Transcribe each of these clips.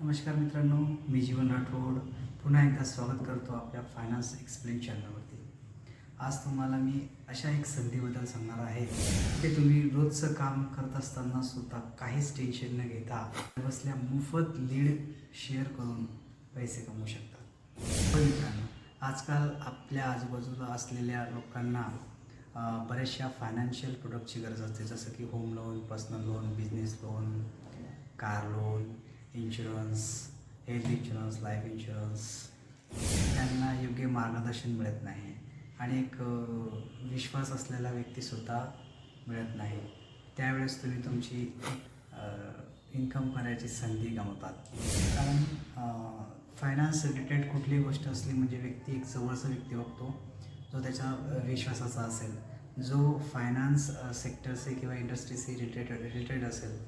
नमस्कार मित्रांनो, मी जीवन राठोड पुन्हा एकदा स्वागत करतो आपल्या फायनान्स एक्सप्लेन चॅनलवरती. आज तुम्हाला मी अशा एक संधीबद्दल सांगणार आहे की तुम्ही रोजचं काम करत असताना सुद्धा काहीच टेन्शन न घेता बसल्या मोफत लीड शेअर करून पैसे कमवू शकता. पण मित्रांनो, आजकाल आपल्या आजूबाजूला असलेल्या लोकांना बऱ्याचशा फायनान्शियल प्रोडक्टची गरज असते, जसं की home loan, personal loan, business loan, car loan, insurance, health insurance, life insurance. त्यांना योग्य मार्गदर्शन मिळत नाही आणि एक विश्वास असलेला व्यक्तीसुद्धा मिळत नाही. त्यावेळेस तुम्ही तुमची इन्कम करायची संधी गमावतात. कारण फायनान्स रिलेटेड कुठलीही गोष्ट असली म्हणजे व्यक्ती एक जवळचा व्यक्ती बघतो जो त्याच्या विश्वासाचा असेल, जो फायनान्स सेक्टरशी किंवा इंडस्ट्रीशी रिलेटेड असेल,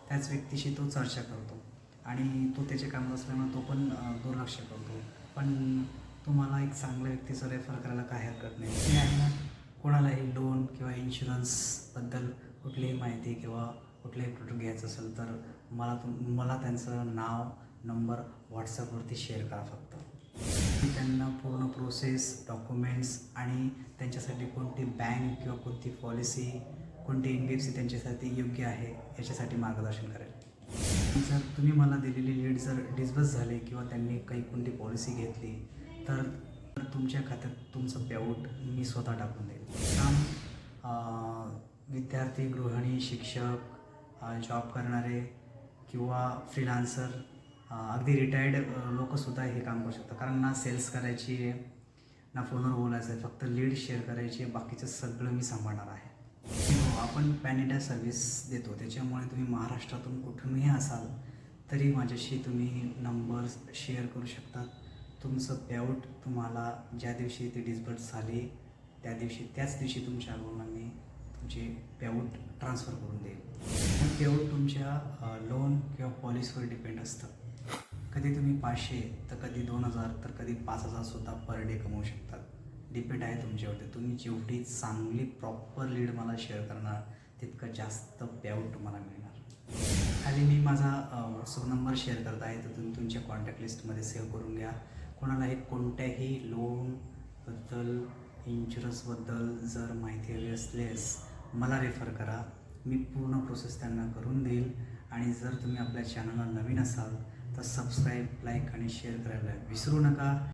त्याच व्यक्तीशी तो चर्चा करतो आणि तो त्याचे काम असल्यामुळे तो पण दुर्लक्ष करतो. पण तुम्हाला एक चांगल्या व्यक्तीचं रेफर करायला काय हरकत नाही. मी आहे ना, कोणालाही लोन किंवा इन्शुरन्सबद्दल कुठलीही माहिती किंवा कुठलंही प्रोडक्ट घ्यायचं असेल तर मला त्यांचं नाव, नंबर व्हॉट्सअपवरती शेअर करा फक्त. मी त्यांना पूर्ण प्रोसेस, डॉक्युमेंट्स आणि त्यांच्यासाठी कोणती बँक किंवा कोणती पॉलिसी, कोणती NBFC त्यांच्यासाठी योग्य आहे याच्यासाठी मार्गदर्शन करेल. जर तुम्ही मला दिलेली लीड जर डिस्बर्स झाले किंवा त्यांनी काही कोणती पॉलिसी घेतली तर तुमच्या खात्यात तुमचं पेआउट मी स्वतः टाकून देईल. विद्यार्थी, गृहिणी, शिक्षक, जॉब करणारे किंवा फ्रीलान्सर, अगदी रिटायर्ड लोकंसुद्धा हे काम करू शकतात. कारण ना सेल्स करायची आहे, ना फोनवर बोलायचं आहे, फक्त लीड शेअर करायची आहे. बाकीचं सगळं मी सांभाळणार आहे. आपण पॅन इंडिया सर्व्हिस देतो, त्याच्यामुळे तुम्ही महाराष्ट्रातून कुठूनही असाल तरी माझ्याशी तुम्ही नंबर शेअर करू शकता. तुमचं पेआउट तुम्हाला ज्या दिवशी ती डिस्बर्स झाली त्याच दिवशी तुमच्या अकाउंटला मी तुमचे पेआउट ट्रान्सफर करून देईल. पेआउट तुमच्या लोन किंवा पॉलिसीवर डिपेंड असतं. कधी तुम्ही 500 तर कधी 2000 तर कधी 5000सुद्धा पर डे कमवू शकतात. डिपेंड आहे तुमच्यावरती. तुम्ही जेवढी चांगली प्रॉपर लीड मला शेअर करणार तितकं जास्त पेआउट तुम्हाला मिळणार. खाली मी माझा व्हॉट्सअप नंबर शेअर करत आहे, तर तुम्ही तुमच्या कॉन्टॅक्ट लिस्टमध्ये सेव्ह करून घ्या. कोणालाही कोणत्याही लोनबद्दल, इन्शुरन्सबद्दल जर माहिती हवी असल्यास मला रेफर करा. मी पूर्ण प्रोसेस त्यांना करून देईल. आणि जर तुम्ही आपल्या चॅनलला नवीन असाल तर सबस्क्राईब, लाईक आणि शेअर करायला विसरू नका.